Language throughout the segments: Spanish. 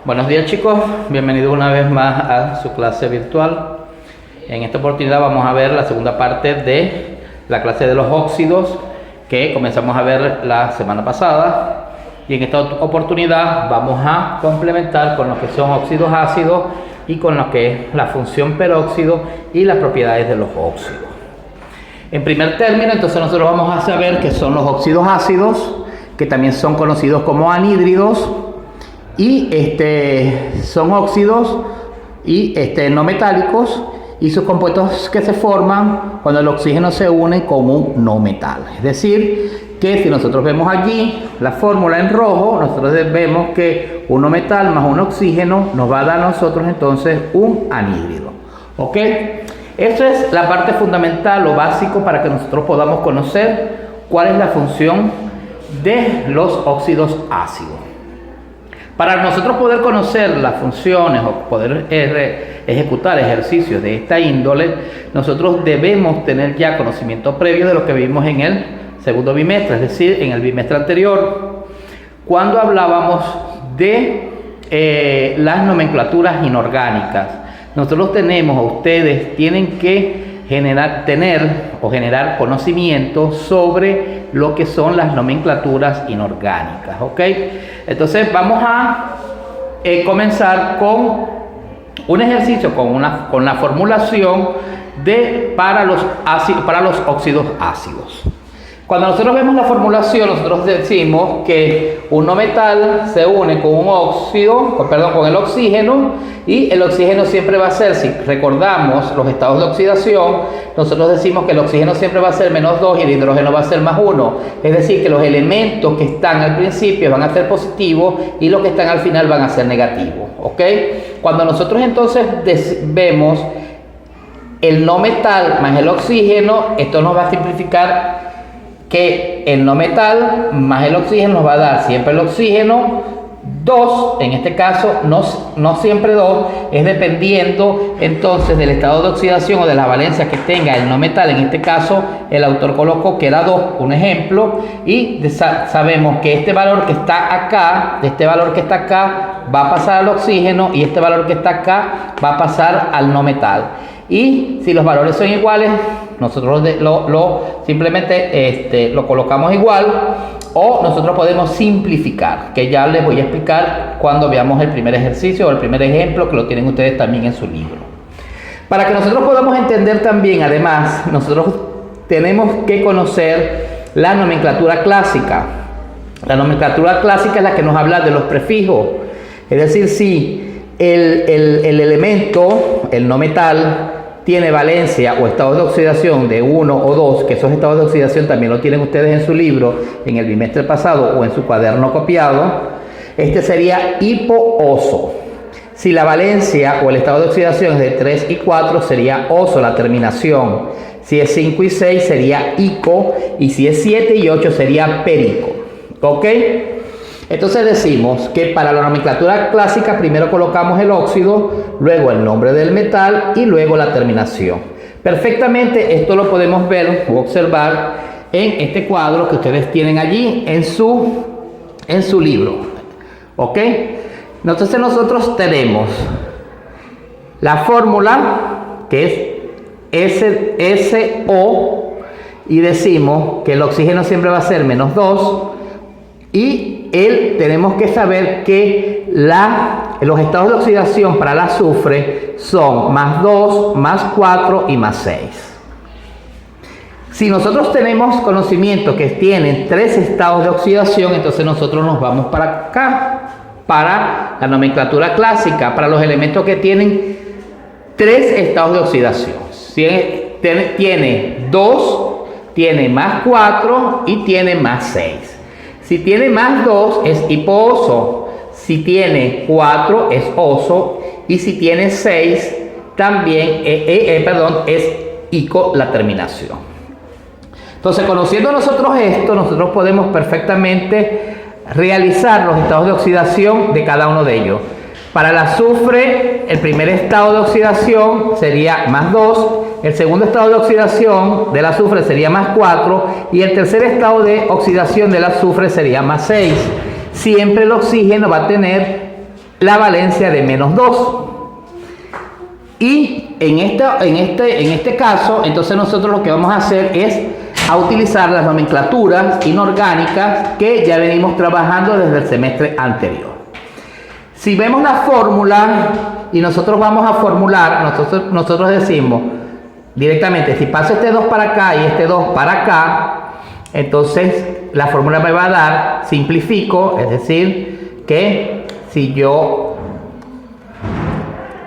Buenos días chicos, bienvenidos una vez más a su clase virtual. En esta oportunidad vamos a ver la segunda parte de la clase de los óxidos que comenzamos a ver la semana pasada, y en esta oportunidad vamos a complementar con lo que son óxidos ácidos y con lo que es la función peróxido y las propiedades de los óxidos. En primer término, entonces nosotros vamos a saber qué son los óxidos ácidos, que también son conocidos como anhídridos, y son óxidos y no metálicos, y sus compuestos que se forman cuando el oxígeno se une con un no metal. Es decir, que si nosotros vemos allí la fórmula en rojo, nosotros vemos que un no metal más un oxígeno nos va a dar a nosotros entonces un anhídrido. ¿Ok? Esa es la parte fundamental o básico para que nosotros podamos conocer cuál es la función de los óxidos ácidos. Para nosotros poder conocer las funciones o poder ejecutar ejercicios de esta índole, nosotros debemos tener ya conocimiento previo de lo que vimos en el segundo bimestre, es decir, en el bimestre anterior, cuando hablábamos de las nomenclaturas inorgánicas. Nosotros ustedes tienen que generar conocimiento sobre lo que son las nomenclaturas inorgánicas, ¿ok? Entonces vamos a comenzar con un ejercicio con la formulación para los óxidos ácidos. Cuando nosotros vemos la formulación, nosotros decimos que un no metal se une con con el oxígeno, y el oxígeno siempre va a ser, si recordamos los estados de oxidación, nosotros decimos que el oxígeno siempre va a ser -2 y el hidrógeno va a ser +1. Es decir, que los elementos que están al principio van a ser positivos y los que están al final van a ser negativos. ¿Ok? Cuando nosotros entonces vemos el no metal más el oxígeno, esto nos va a simplificar que el no metal más el oxígeno nos va a dar siempre el oxígeno 2, en este caso no siempre 2, es dependiendo entonces del estado de oxidación o de la valencia que tenga el no metal. En este caso el autor colocó que era 2, un ejemplo, y sabemos que este valor que está acá, va a pasar al oxígeno, y este valor que está acá va a pasar al no metal. Y si los valores son iguales, nosotros simplemente lo colocamos igual, o nosotros podemos simplificar, que ya les voy a explicar cuando veamos el primer ejercicio o el primer ejemplo, que lo tienen ustedes también en su libro. Para que nosotros podamos entender también, además, nosotros tenemos que conocer la nomenclatura clásica. La nomenclatura clásica es la que nos habla de los prefijos, es decir, si el elemento, el no metal, tiene valencia o estado de oxidación de 1 o 2, que esos estados de oxidación también lo tienen ustedes en su libro, en el bimestre pasado o en su cuaderno copiado, este sería hipo-oso. Si la valencia o el estado de oxidación es de 3 y 4, sería oso la terminación. Si es 5 y 6, sería ico, y si es 7 y 8, sería perico. ¿Ok? Entonces decimos que para la nomenclatura clásica primero colocamos el óxido, luego el nombre del metal y luego la terminación. Perfectamente esto lo podemos ver o observar en este cuadro que ustedes tienen allí en su libro. ¿Ok? Entonces nosotros tenemos la fórmula que es SO, y decimos que el oxígeno siempre va a ser -2, y tenemos que saber que los estados de oxidación para el azufre son +2, +4 y +6. Si nosotros tenemos conocimiento que tienen 3 estados de oxidación, entonces nosotros nos vamos para acá, para la nomenclatura clásica, para los elementos que tienen 3 estados de oxidación. Tiene 2, tiene +4 y tiene +6. Si tiene +2 es hipo-oso, si tiene 4 es oso, y si tiene 6 también es ico la terminación. Entonces, conociendo nosotros esto, nosotros podemos perfectamente realizar los estados de oxidación de cada uno de ellos. Para el azufre, el primer estado de oxidación sería +2, el segundo estado de oxidación del azufre sería +4 y el tercer estado de oxidación del azufre sería +6. Siempre el oxígeno va a tener la valencia de -2. Y en este caso, entonces nosotros lo que vamos a hacer es a utilizar las nomenclaturas inorgánicas que ya venimos trabajando desde el semestre anterior. Si vemos la fórmula y nosotros vamos a formular, nosotros decimos directamente, si paso este 2 para acá y este 2 para acá, entonces la fórmula me va a dar, simplifico, es decir, que si yo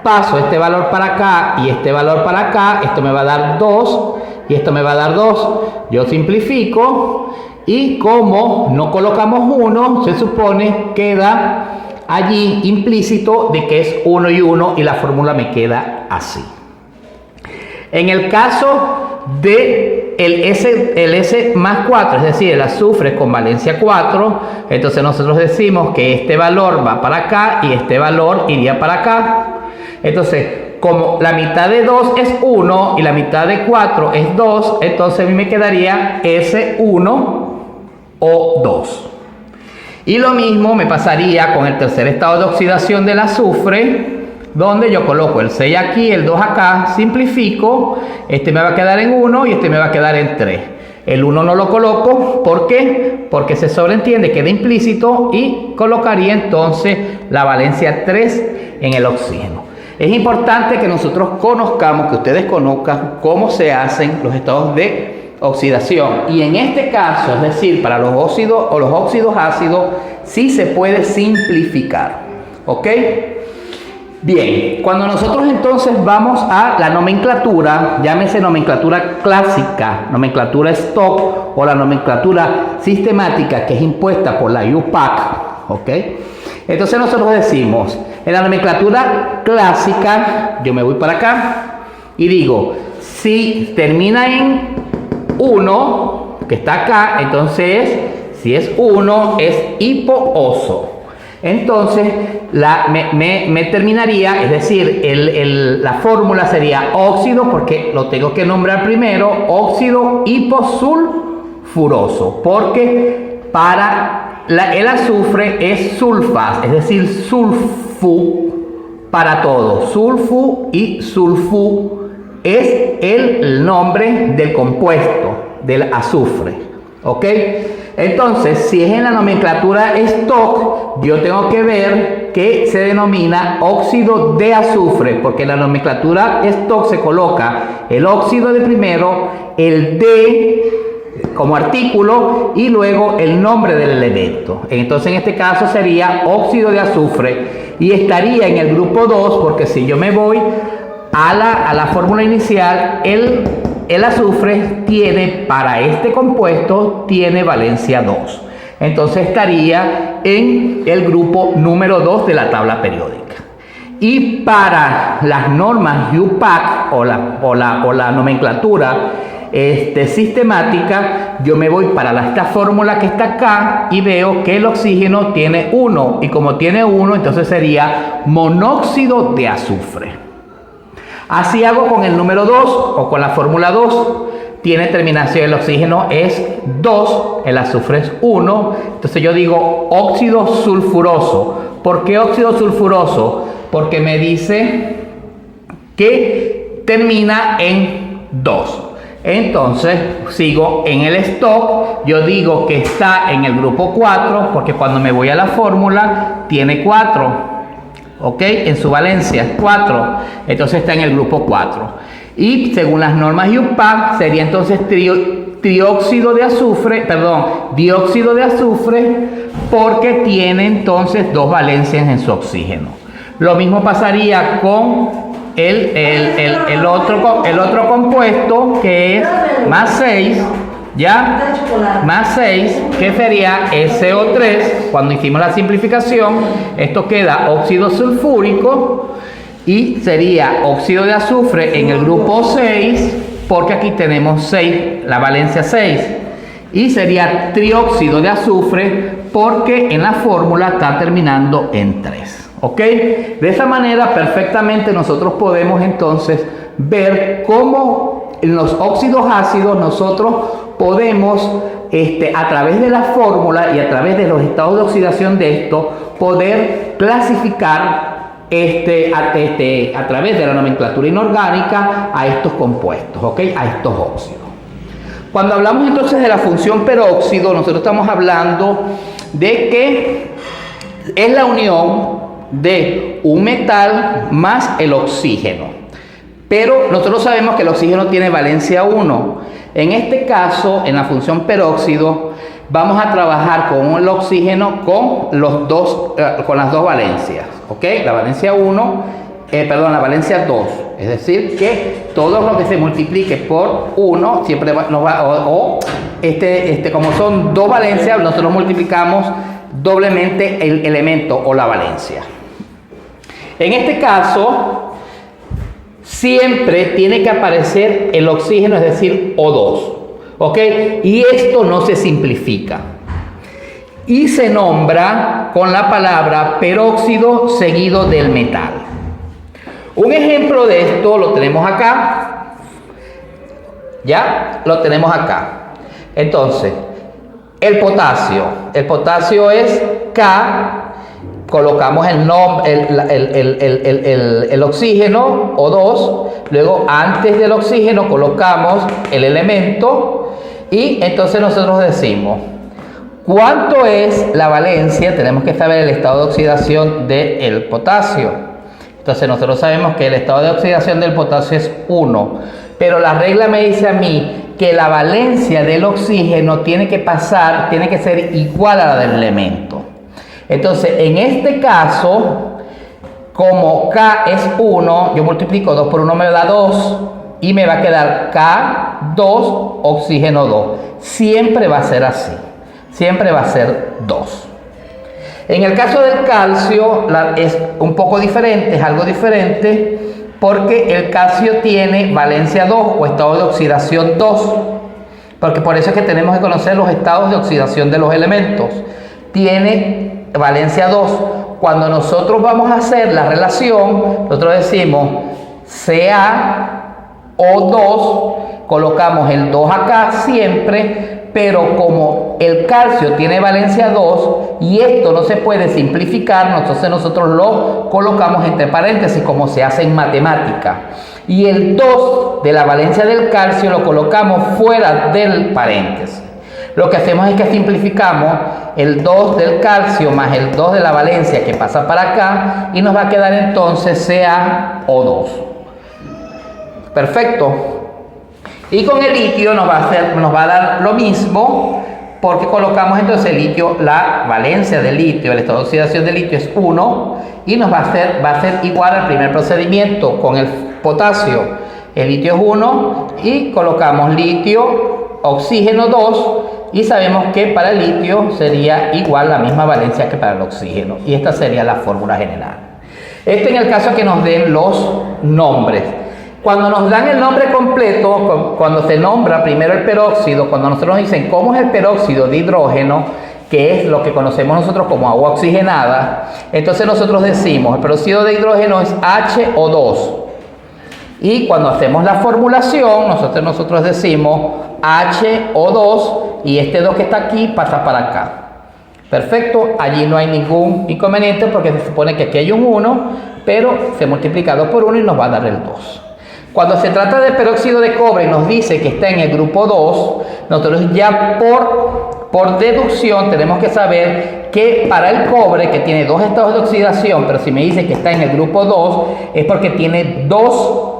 paso este valor para acá y este valor para acá, esto me va a dar 2 y esto me va a dar 2. Yo simplifico y como no colocamos 1, se supone queda allí implícito de que es 1 y 1 y la fórmula me queda así. En el caso de el S más 4, es decir, el azufre con valencia 4, entonces nosotros decimos que este valor va para acá y este valor iría para acá. Entonces, como la mitad de 2 es 1 y la mitad de 4 es 2, entonces a mí me quedaría S1 o 2. Y lo mismo me pasaría con el tercer estado de oxidación del azufre, donde yo coloco el 6 aquí, el 2 acá, simplifico, este me va a quedar en 1 y este me va a quedar en 3. El 1 no lo coloco, ¿por qué? Porque se sobreentiende, queda implícito y colocaría entonces la valencia 3 en el oxígeno. Es importante que nosotros conozcamos, que ustedes conozcan cómo se hacen los estados de oxidación. Y en este caso, es decir, para los óxidos o los óxidos ácidos, sí se puede simplificar. ¿Ok? Bien, cuando nosotros entonces vamos a la nomenclatura, llámese nomenclatura clásica, nomenclatura stock o la nomenclatura sistemática que es impuesta por la UPAC, ¿ok? Entonces nosotros decimos, en la nomenclatura clásica, yo me voy para acá y digo, si termina en 1, que está acá, entonces si es 1 es hipooso. Entonces me terminaría, es decir, la fórmula sería óxido, porque lo tengo que nombrar primero, óxido hiposulfuroso, porque para el azufre es sulfas, es decir, sulfu para todo. Sulfu y sulfu es el nombre del compuesto del azufre. ¿Ok? Entonces, si es en la nomenclatura stock, yo tengo que ver que se denomina óxido de azufre, porque en la nomenclatura stock se coloca el óxido de primero, el de como artículo y luego el nombre del elemento. Entonces en este caso sería óxido de azufre y estaría en el grupo 2, porque si yo me voy a la fórmula inicial, el azufre tiene, para este compuesto, tiene valencia 2. Entonces estaría en el grupo número 2 de la tabla periódica. Y para las normas UPAC o la nomenclatura sistemática, yo me voy para esta fórmula que está acá y veo que el oxígeno tiene 1, y como tiene 1, entonces sería monóxido de azufre. Así hago con el número 2 o con la fórmula 2. Tiene terminación, el oxígeno es 2, el azufre es 1. Entonces yo digo óxido sulfuroso. ¿Por qué óxido sulfuroso? Porque me dice que termina en 2. Entonces sigo en el stock, yo digo que está en el grupo 4, porque cuando me voy a la fórmula tiene 4. ¿Ok? En su valencia 4, entonces está en el grupo 4. Y según las normas UPAC sería entonces dióxido de azufre, porque tiene entonces 2 valencias en su oxígeno. Lo mismo pasaría con el otro compuesto, que es más 6, ¿ya? Más 6, que sería SO3. Cuando hicimos la simplificación, esto queda óxido sulfúrico y sería óxido de azufre en el grupo 6, porque aquí tenemos 6, la valencia 6, y sería trióxido de azufre porque en la fórmula está terminando en 3. ¿Ok? De esa manera perfectamente nosotros podemos entonces ver cómo en los óxidos ácidos nosotros podemos, a través de la fórmula y a través de los estados de oxidación de esto, poder clasificar a través de la nomenclatura inorgánica a estos compuestos, ¿ok? A estos óxidos. Cuando hablamos entonces de la función peróxido, nosotros estamos hablando de que es la unión de un metal más el oxígeno. Pero nosotros sabemos que el oxígeno tiene valencia 1. En este caso, en la función peróxido, vamos a trabajar con el oxígeno con las dos valencias, ¿ok? La valencia 1, la valencia 2. Es decir, que todo lo que se multiplique por 1 siempre nos va, como son dos valencias, nosotros multiplicamos doblemente el elemento o la valencia. En este caso, siempre tiene que aparecer el oxígeno, es decir, O2, ¿ok? Y esto no se simplifica. Y se nombra con la palabra peróxido seguido del metal. Un ejemplo de esto lo tenemos acá. ¿Ya? Lo tenemos acá. Entonces, el potasio. El potasio es K. Colocamos el oxígeno, O2, luego antes del oxígeno colocamos el elemento y entonces nosotros decimos, ¿cuánto es la valencia? Tenemos que saber el estado de oxidación del potasio. Entonces nosotros sabemos que el estado de oxidación del potasio es 1, pero la regla me dice a mí que la valencia del oxígeno tiene que ser igual a la del elemento. Entonces, en este caso, como K es 1, yo multiplico 2 por 1 me da 2 y me va a quedar K2, oxígeno 2. Siempre va a ser así, siempre va a ser 2. En el caso del calcio es un poco diferente, es algo diferente, porque el calcio tiene valencia 2 o estado de oxidación 2, porque por eso es que tenemos que conocer los estados de oxidación de los elementos. Tiene valencia 2. Cuando nosotros vamos a hacer la relación, nosotros decimos CaO2, colocamos el 2 acá siempre, pero como el calcio tiene valencia 2 y esto no se puede simplificar, entonces nosotros lo colocamos entre paréntesis como se hace en matemática. Y el 2 de la valencia del calcio lo colocamos fuera del paréntesis. Lo que hacemos es que simplificamos el 2 del calcio más el 2 de la valencia que pasa para acá y nos va a quedar entonces CaO2. Perfecto. Y con el litio nos va a dar lo mismo, porque colocamos entonces el litio, la valencia del litio, el estado de oxidación del litio es 1 y nos va a ser igual al primer procedimiento con el potasio. El litio es 1 y colocamos litio, oxígeno 2. Y sabemos que para el litio sería igual la misma valencia que para el oxígeno. Y esta sería la fórmula general. Esto en el caso que nos den los nombres. Cuando nos dan el nombre completo, cuando se nombra primero el peróxido, cuando nosotros nos dicen cómo es el peróxido de hidrógeno, que es lo que conocemos nosotros como agua oxigenada, entonces nosotros decimos el peróxido de hidrógeno es HO2. Y cuando hacemos la formulación, nosotros decimos HO2 y este 2 que está aquí pasa para acá. Perfecto, allí no hay ningún inconveniente porque se supone que aquí hay un 1, pero se multiplica 2 por 1 y nos va a dar el 2. Cuando se trata de peróxido de cobre y nos dice que está en el grupo 2, nosotros ya por deducción tenemos que saber que para el cobre, que tiene 2 estados de oxidación, pero si me dice que está en el grupo 2, es porque tiene dos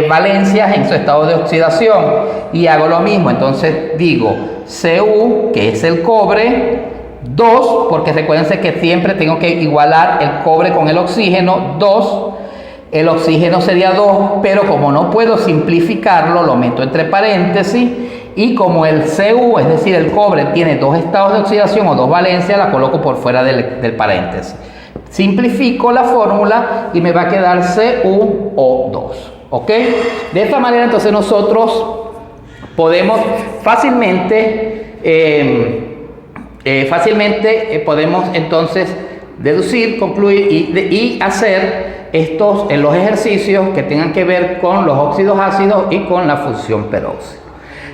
valencias en su estado de oxidación, y hago lo mismo, entonces digo Cu, que es el cobre, 2, porque recuérdense que siempre tengo que igualar el cobre con el oxígeno, 2, el oxígeno sería 2, pero como no puedo simplificarlo, lo meto entre paréntesis, y como el Cu, es decir, el cobre tiene 2 estados de oxidación o 2 valencias, la coloco por fuera del paréntesis. Simplifico la fórmula y me va a quedar CuO2, ¿ok? De esta manera entonces nosotros podemos fácilmente podemos entonces deducir, concluir y hacer los ejercicios que tengan que ver con los óxidos ácidos y con la fusión peróxido.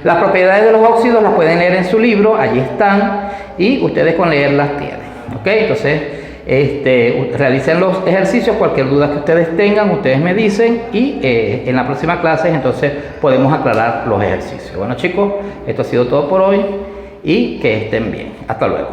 Las propiedades de los óxidos las pueden leer en su libro, allí están, y ustedes con leerlas tienen. ¿Ok? Entonces, realicen los ejercicios, cualquier duda que ustedes tengan, ustedes me dicen, y en la próxima clase entonces podemos aclarar los ejercicios. Bueno chicos, esto ha sido todo por hoy y que estén bien. Hasta luego.